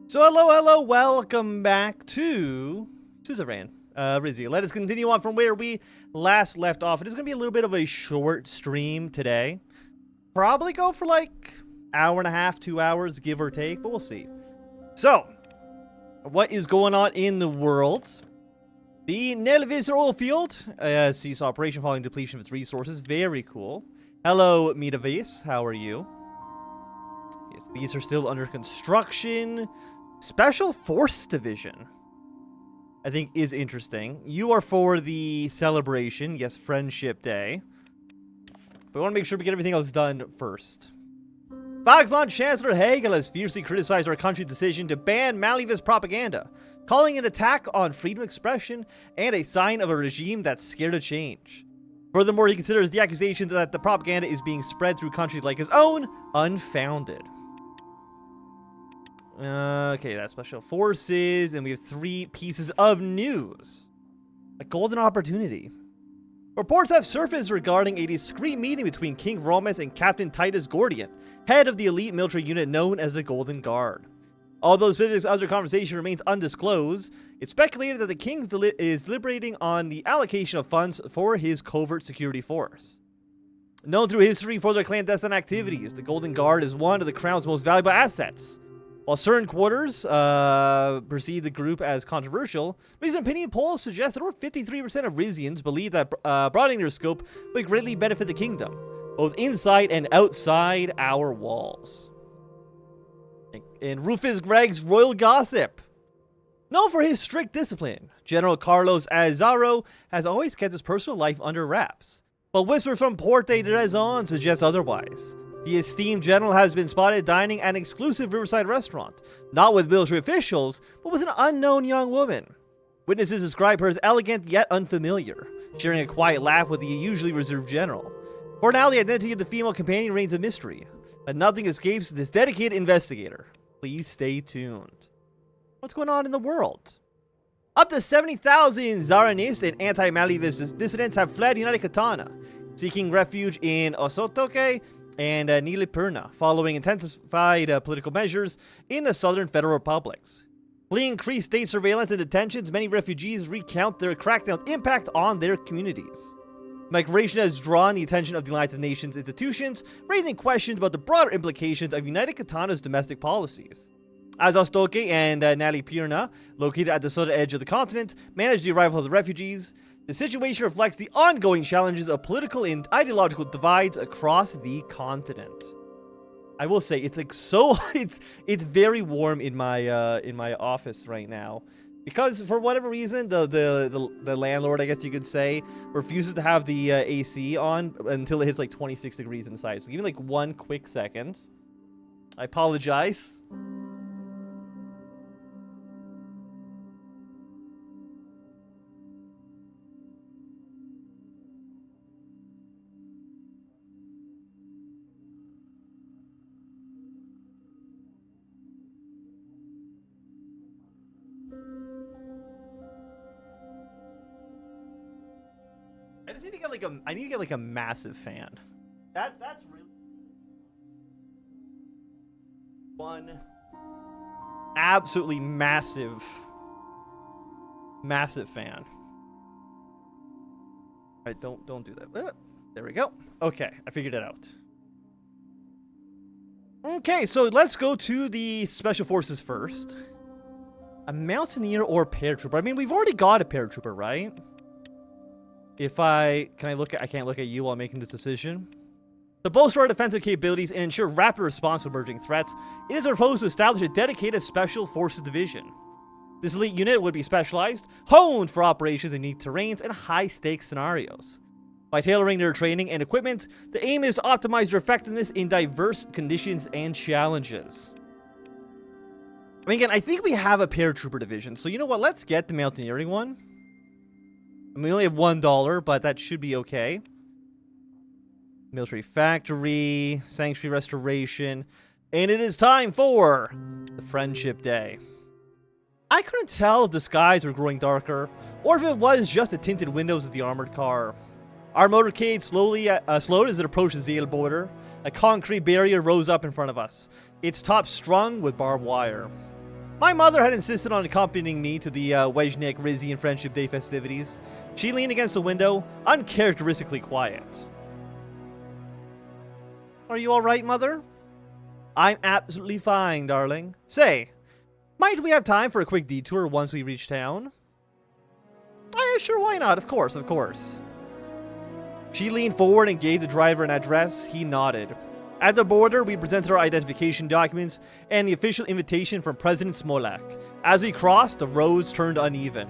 So hello, welcome back to Suzerain Rizia. Let us continue on from where we last left off. It is going to be a little bit of a short stream today. Probably go for like hour and a half, 2 hours, give or take, but we'll see. So, what is going on in the world? The Nelvis oil field ceased operation following depletion of its resources. Very cool. Hello, Mitavis. How are you? Yes, these are still under construction. Special Forces Division, I think, is interesting. You are for the celebration. Yes, Friendship Day. But we want to make sure we get everything else done first. Foxland Chancellor Hegel has fiercely criticized our country's decision to ban Malivist propaganda, calling it an attack on freedom of expression and a sign of a regime that's scared of change. Furthermore, he considers the accusation that the propaganda is being spread through countries like his own unfounded. Okay, that's Special Forces, and we have 3 pieces of news. A golden opportunity. Reports have surfaced regarding a discreet meeting between King Romus and Captain Titus Gordian, head of the elite military unit known as the Golden Guard. Although specifics of their conversation remains undisclosed, it's speculated that the King is deliberating on the allocation of funds for his covert security force. Known through history for their clandestine activities, the Golden Guard is one of the Crown's most valuable assets. While certain quarters perceive the group as controversial, recent opinion polls suggest that over 53% of Rizians believe that broadening their scope would greatly benefit the kingdom, both inside and outside our walls. And Rufus Greg's royal gossip. Known for his strict discipline, General Carlos Azaro has always kept his personal life under wraps, but whispers from Porte de Raison suggest otherwise. The esteemed general has been spotted dining at an exclusive riverside restaurant, not with military officials, but with an unknown young woman. Witnesses describe her as elegant yet unfamiliar, sharing a quiet laugh with the usually reserved general. For now, the identity of the female companion remains a mystery, but nothing escapes this dedicated investigator. Please stay tuned. What's going on in the world? Up to 70,000 Zaranist and anti-Malivist dissidents have fled United Katana, seeking refuge in Osotoke and Nilipurna, following intensified political measures in the southern federal republics. Fleeing increased state surveillance and detentions, many refugees recount their crackdown's impact on their communities. Migration has drawn the attention of the Alliance of Nations institutions, raising questions about the broader implications of United Katana's domestic policies. As Ostoke and Nalipurna, located at the southern edge of the continent, manage the arrival of the refugees, the situation reflects the ongoing challenges of political and ideological divides across the continent. I will say it's like it's very warm in my office right now, because for whatever reason the landlord, I guess you could say, refuses to have the AC on until it hits like 26 degrees inside. So give me like 1 quick second. I apologize. I need to get like a massive fan. That's really one absolutely massive fan. Alright, don't do that. There we go. Okay, I figured it out. Okay, so let's go to the Special Forces first. A Mountaineer or Paratrooper. I mean, we've already got a Paratrooper, right? I can't look at you while making this decision. To bolster our defensive capabilities and ensure rapid response to emerging threats, it is proposed to establish a dedicated Special Forces Division. This elite unit would be specialized, honed for operations in unique terrains and high-stakes scenarios. By tailoring their training and equipment, the aim is to optimize their effectiveness in diverse conditions and challenges. I mean, again, I think we have a Paratrooper division, so you know what? Let's get the Mountaineering one. I mean, we only have $1, but that should be okay. Military Factory, Sanctuary Restoration, and it is time for the Friendship Day. I couldn't tell if the skies were growing darker, or if it was just the tinted windows of the armored car. Our motorcade slowed as it approached the Zille border. A concrete barrier rose up in front of us, its top strung with barbed wire. My mother had insisted on accompanying me to the Wejnik Rizian Friendship Day festivities. She leaned against the window, uncharacteristically quiet. Are you alright, Mother? I'm absolutely fine, darling. Say, might we have time for a quick detour once we reach town? Sure, why not? Of course, of course. She leaned forward and gave the driver an address. He nodded. At the border, we presented our identification documents and the official invitation from President Smolak. As we crossed, the roads turned uneven.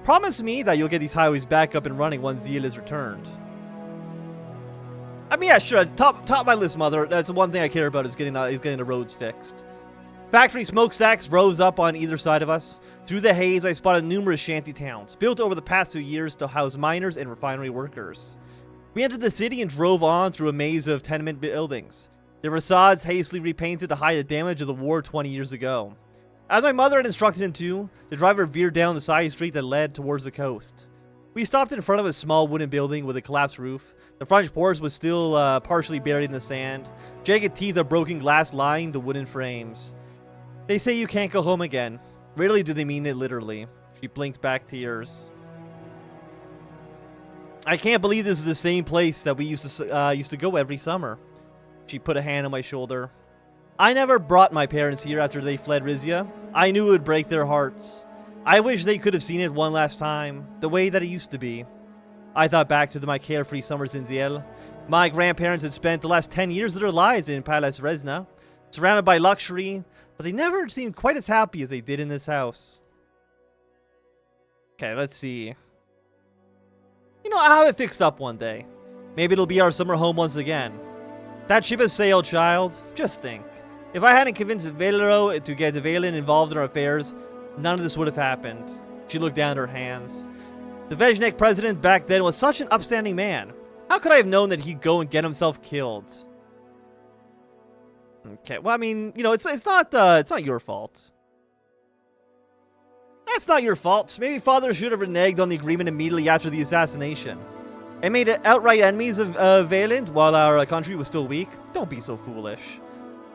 Promise me that you'll get these highways back up and running once Zille is returned. I mean, yeah, sure. Top of my list, Mother. That's the one thing I care about is getting the roads fixed. Factory smokestacks rose up on either side of us. Through the haze, I spotted numerous shanty towns, built over the past 2 years to house miners and refinery workers. We entered the city and drove on through a maze of tenement buildings, their facades hastily repainted to hide the damage of the war 20 years ago. As my mother had instructed him to, the driver veered down the side street that led towards the coast. We stopped in front of a small wooden building with a collapsed roof. The front porch was still partially buried in the sand. Jagged teeth of broken glass lined the wooden frames. They say you can't go home again. Rarely do they mean it literally. She blinked back tears. I can't believe this is the same place that we used to go every summer. She put a hand on my shoulder. I never brought my parents here after they fled Rizia. I knew it would break their hearts. I wish they could have seen it one last time, the way that it used to be. I thought back to my carefree summers in Zille. My grandparents had spent the last 10 years of their lives in Palace Resna, surrounded by luxury, but they never seemed quite as happy as they did in this house. Okay, let's see. You know, I'll have it fixed up one day. Maybe it'll be our summer home once again. That ship has sailed, child. Just think. If I hadn't convinced Velero to get Valen involved in our affairs, none of this would have happened. She looked down at her hands. The Vejnik president back then was such an upstanding man. How could I have known that he'd go and get himself killed? Okay, well, I mean, you know, it's not your fault. That's not your fault. Maybe father should have reneged on the agreement immediately after the assassination. And made it outright enemies of Valand while our country was still weak. Don't be so foolish.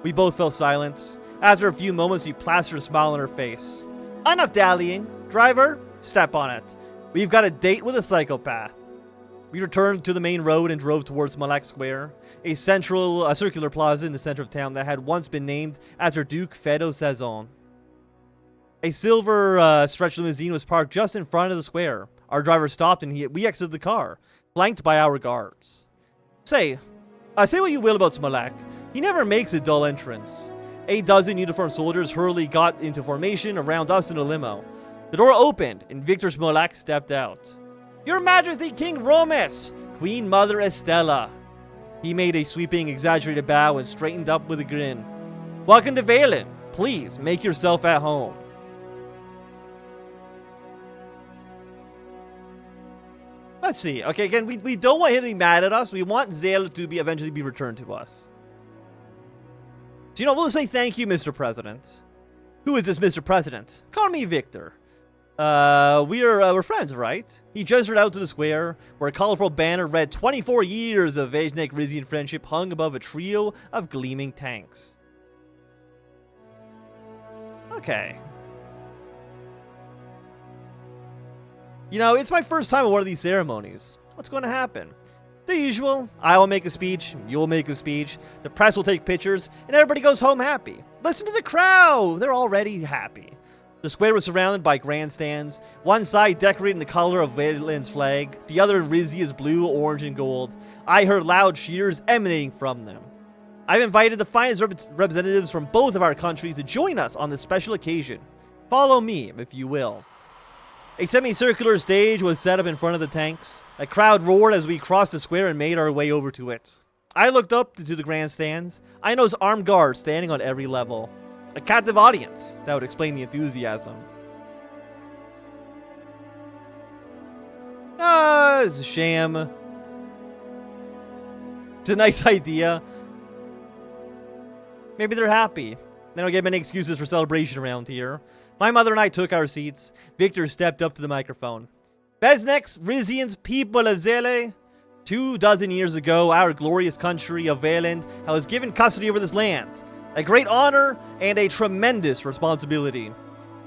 We both fell silent. After a few moments, she plastered a smile on her face. Enough dallying. Driver, step on it. We've got a date with a psychopath. We returned to the main road and drove towards Smolak Square, a circular plaza in the center of town that had once been named after Duke Fedo Sazon. A silver stretch limousine was parked just in front of the square. Our driver stopped and we exited the car, flanked by our guards. Say what you will about Smolak. He never makes a dull entrance. 8 dozen uniformed soldiers hurriedly got into formation around us in a limo. The door opened and Victor Smolak stepped out. Your Majesty King Romus, Queen Mother Estella. He made a sweeping, exaggerated bow and straightened up with a grin. Welcome to Valen. Please make yourself at home. Let's see. Okay, again, we don't want him to be mad at us. We want Zille to eventually be returned to us. So, you know, we'll say thank you, Mr. President. Who is this Mr. President? Call me Victor. We're friends, right? He gestured out to the square, where a colorful banner read 24 years of Vejnik Rizian friendship hung above a trio of gleaming tanks. Okay. You know, it's my first time at one of these ceremonies. What's going to happen? The usual. I will make a speech, you'll make a speech, the press will take pictures, and everybody goes home happy. Listen to the crowd! They're already happy. The square was surrounded by grandstands, one side decorated in the color of Valen's flag, the other in Rizia's blue, orange, and gold. I heard loud cheers emanating from them. I've invited the finest representatives from both of our countries to join us on this special occasion. Follow me, if you will. A semicircular stage was set up in front of the tanks. A crowd roared as we crossed the square and made our way over to it. I looked up to the grandstands. I noticed armed guards standing on every level. A captive audience. That would explain the enthusiasm. It's a sham. It's a nice idea. Maybe they're happy. They don't get many excuses for celebration around here. My mother and I took our seats. Victor stepped up to the microphone. Vejnik Rizians, people of Zille. 24 years ago, our glorious country of Valand was given custody over this land. A great honor and a tremendous responsibility.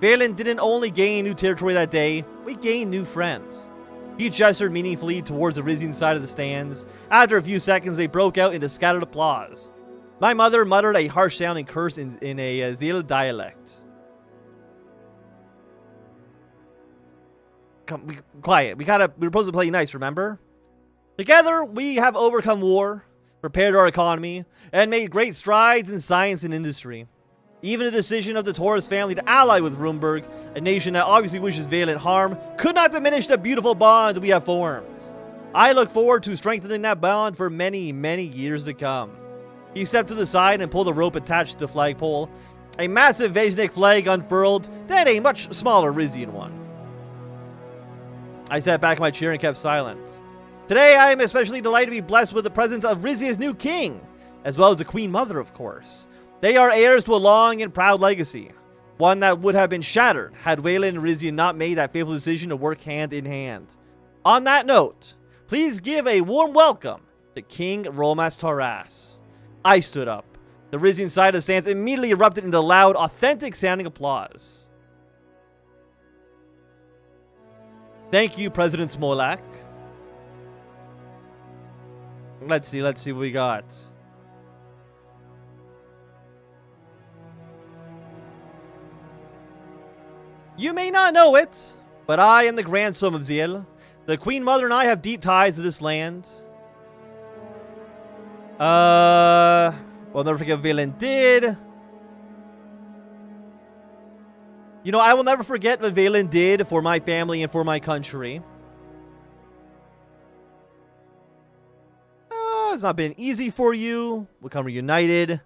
Valen didn't only gain new territory that day, we gained new friends. He gestured meaningfully towards the Rizian side of the stands. After a few seconds, they broke out into scattered applause. My mother muttered a harsh-sounding curse in a Zille dialect. Come, quiet. We're supposed to play nice, remember? Together, we have overcome war, prepared our economy, and made great strides in science and industry. Even the decision of the Toras family to ally with Rumburg, a nation that obviously wishes Valen harm, could not diminish the beautiful bond we have formed. I look forward to strengthening that bond for many, many years to come. He stepped to the side and pulled a rope attached to the flagpole. A massive Vajnik flag unfurled, then a much smaller Rizian one. I sat back in my chair and kept silent. Today, I am especially delighted to be blessed with the presence of Rizia's new king, as well as the Queen Mother, of course. They are heirs to a long and proud legacy, one that would have been shattered had Valen and Rizia not made that fateful decision to work hand in hand. On that note, please give a warm welcome to King Romus Toras. I stood up. The Rizian side of the stands immediately erupted into loud, authentic-sounding applause. Thank you, President Smolak. Let's see what we got. You may not know it, but I am the grandson of Zille. The Queen Mother and I have deep ties to this land. We'll never forget what Valen did. You know, I will never forget what Valen did for my family and for my country. It's not been easy for you. We'll come reunited.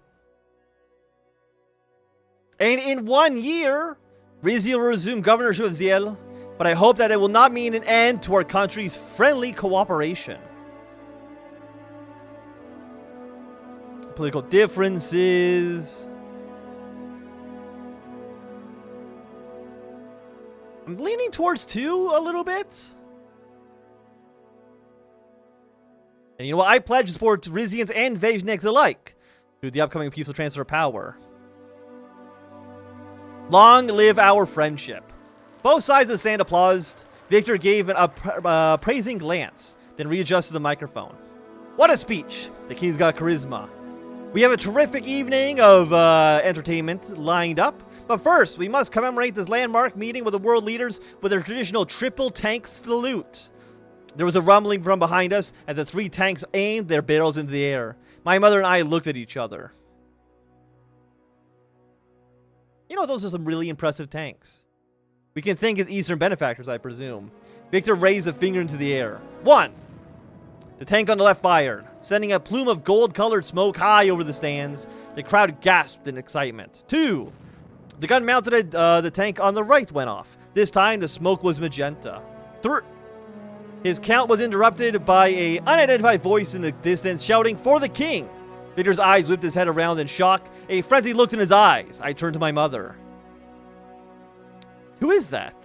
And in 1 year, Rizia will resume governorship of Zille, but I hope that it will not mean an end to our country's friendly cooperation. Political differences. I'm leaning towards 2 a little bit. And you know what? I pledge to support Rizians and Vajniks alike through the upcoming peaceful transfer of power. Long live our friendship. Both sides of the stand applauded. Victor gave a praising glance, then readjusted the microphone. What a speech. The king's got charisma. We have a terrific evening of entertainment lined up. But first, we must commemorate this landmark meeting with the world leaders with their traditional triple tank salute. There was a rumbling from behind us as the 3 tanks aimed their barrels into the air. My mother and I looked at each other. You know, those are some really impressive tanks. We can thank his Eastern benefactors, I presume. Victor raised a finger into the air. 1. The tank on the left fired, sending a plume of gold-colored smoke high over the stands. The crowd gasped in excitement. 2. The gun mounted the tank on the right went off. This time, the smoke was magenta. 3. His count was interrupted by an unidentified voice in the distance shouting, "For the king!" Victor's eyes whipped his head around in shock. A frenzy looked in his eyes. I turned to my mother. Who is that?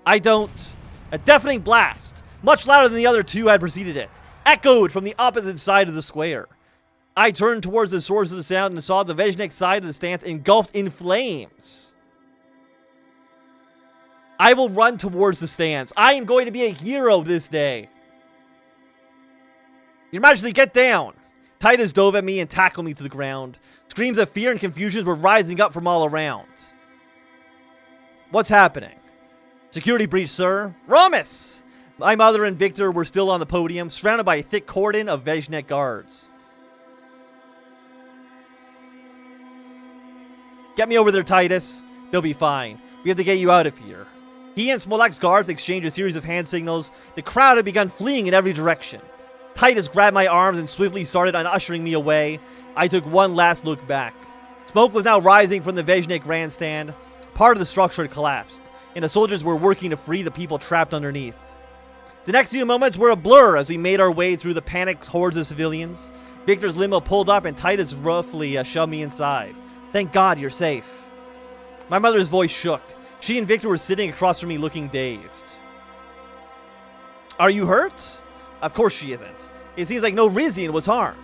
I don't. A deafening blast, much louder than the other 2 had preceded it, echoed from the opposite side of the square. I turned towards the source of the sound and saw the Vajnik side of the stance engulfed in flames. I will run towards the stands. I am going to be a hero this day. Your Majesty, get down. Titus dove at me and tackled me to the ground. Screams of fear and confusion were rising up from all around. What's happening? Security breach, sir. Romus! My mother and Victor were still on the podium, surrounded by a thick cordon of Vajnik guards. Get me over there, Titus. They'll be fine. We have to get you out of here. He and Smolak's guards exchanged a series of hand signals. The crowd had begun fleeing in every direction. Titus grabbed my arms and swiftly started ushering me away. I took one last look back. Smoke was now rising from the Vajnik grandstand. Part of the structure had collapsed, and the soldiers were working to free the people trapped underneath. The next few moments were a blur as we made our way through the panicked hordes of civilians. Victor's limo pulled up and Titus roughly shoved me inside. Thank God you're safe. My mother's voice shook. She and Victor were sitting across from me looking dazed. Are you hurt? Of course she isn't. It seems like no Rizian was harmed.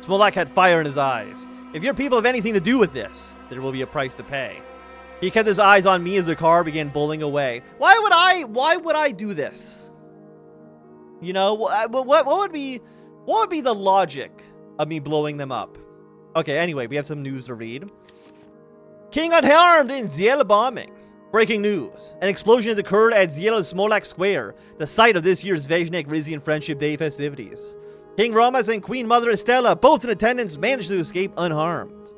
Smolak had fire in his eyes. If your people have anything to do with this, there will be a price to pay. He kept his eyes on me as the car began bowling away. Why would I do this? You know, what would be the logic of me blowing them up? Okay, anyway, we have some news to read. King unharmed in Zille bombing. Breaking news. An explosion has occurred at Zille's Smolak Square, the site of this year's Suzerain Rizia Friendship Day festivities. King Romus and Queen Mother Estella, both in attendance, managed to escape unharmed.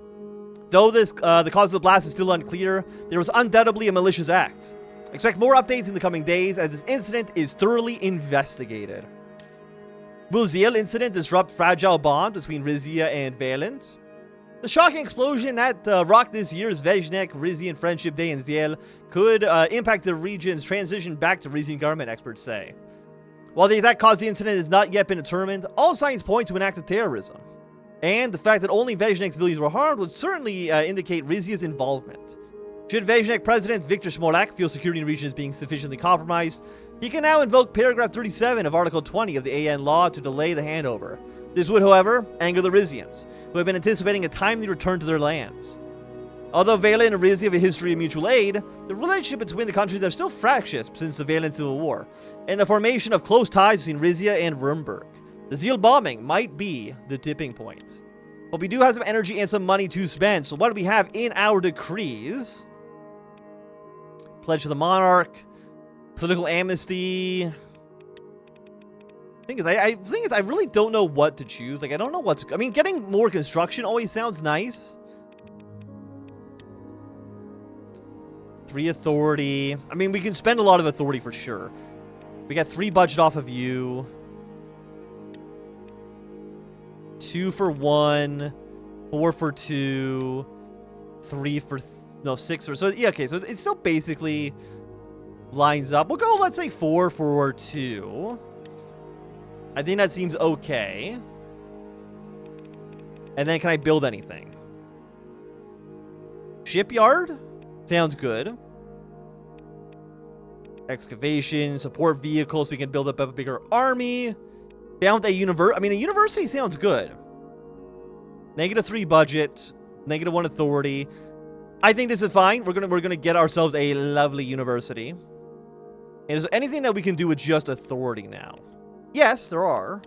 Though the cause of the blast is still unclear, there was undoubtedly a malicious act. Expect more updates in the coming days as this incident is thoroughly investigated. Will Zille incident disrupt fragile bond between Rizia and Valent? The shocking explosion that rocked this year's Suzerain Rizia Friendship Day in Zille could impact the region's transition back to Rizian government, experts say. While the exact cause of the incident has not yet been determined, all signs point to an act of terrorism. And the fact that only Suzerain civilians were harmed would certainly indicate Rizia's involvement. Should Suzerain President Victor Smolak feel security in the region is being sufficiently compromised, he can now invoke paragraph 37 of Article 20 of the AN law to delay the handover. This would, however, anger the Rizians, who have been anticipating a timely return to their lands. Although Valent and Rizia have a history of mutual aid, the relationship between the countries are still fractious since the Valent Civil War, and the formation of close ties between Rizia and Embark. The Zille bombing might be the tipping point. But we do have some energy and some money to spend, so what do we have in our decrees? Pledge to the Monarch, political amnesty. Thing is, I really don't know what to choose. Like, I don't know what's... I mean, getting more construction always sounds nice. 3 authority. I mean, we can spend a lot of authority for sure. We got 3 budget off of you. 2 for 1. 4 for 2. 3 for... No, 6 for... So, yeah, okay. So, it still basically lines up. We'll go, let's say, 4 for 2. I think that seems okay. And then can I build anything? Shipyard? Sounds good. Excavation, support vehicles, so we can build up a bigger army. Down with a university. I mean, a university sounds good. -3 budget, -1 authority. I think this is fine. We're gonna get ourselves a lovely university. And is there anything that we can do with just authority now? Yes, there are.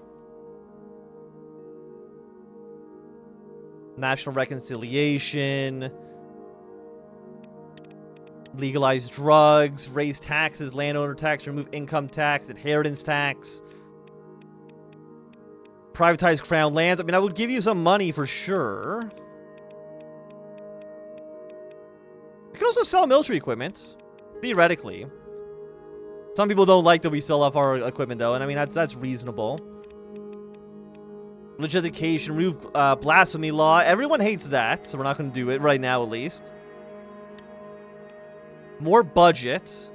National reconciliation. Legalize drugs. Raise taxes. Landowner tax. Remove income tax. Inheritance tax. Privatize crown lands. I mean, I would give you some money for sure. We could also sell military equipment. Theoretically. Some people don't like that we sell off our equipment, though, and I mean, that's reasonable. Religious education, remove blasphemy law. Everyone hates that, so we're not going to do it right now, at least. More budget.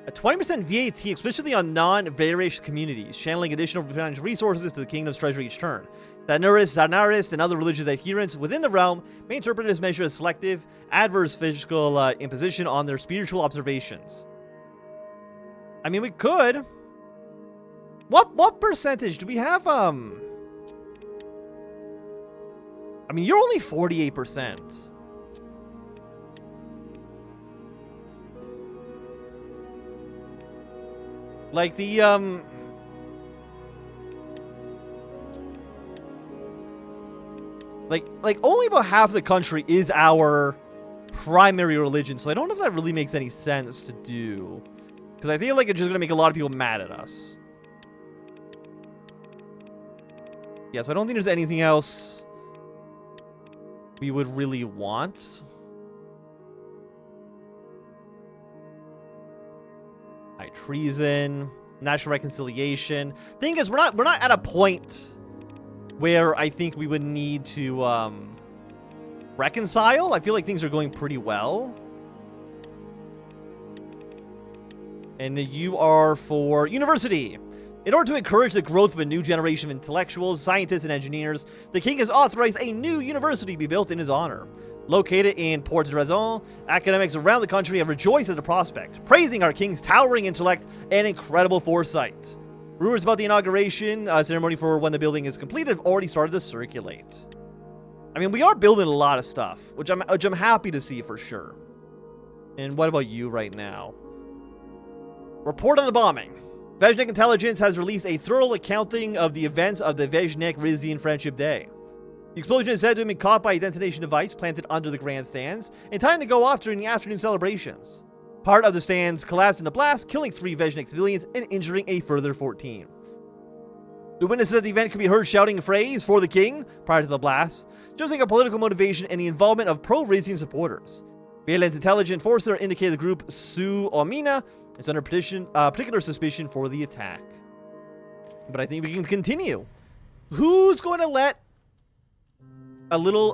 A 20% VAT, especially on non-various communities, channeling additional financial resources to the kingdom's treasury each turn. Zanarist, and other religious adherents within the realm may interpret this measure as selective, adverse fiscal imposition on their spiritual observations. I mean, we could. What percentage do we have? I mean, you're only 48%. Like the like only about half the country is our primary religion, so I don't know if that really makes any sense to do. Because I feel like it's just going to make a lot of people mad at us. Yeah, so I don't think there's anything else we would really want. Alright, treason, national reconciliation. Thing is, we're not at a point where I think we would need to reconcile. I feel like things are going pretty well. And you are for university. In order to encourage the growth of a new generation of intellectuals, scientists, and engineers, the king has authorized a new university to be built in his honor. Located in Port de Raison, academics around the country have rejoiced at the prospect, praising our king's towering intellect and incredible foresight. Rumors about the inauguration ceremony for when the building is completed have already started to circulate. I mean, we are building a lot of stuff, which I'm happy to see for sure. And what about you right now? Report on the bombing. Vejnik Intelligence has released a thorough accounting of the events of the Vejnik-Rizian Friendship Day. The explosion is said to have been caught by a detonation device planted under the grandstands in time to go off during the afternoon celebrations. Part of the stands collapsed in a blast, killing 3 Vejnik civilians and injuring a further 14. The witnesses at the event could be heard shouting a phrase for the king prior to the blast, showing a political motivation and the involvement of pro-Rizian supporters. Violet intelligence forces indicated the group Su Omina is under particular suspicion for the attack. But I think we can continue. Who's going to let a little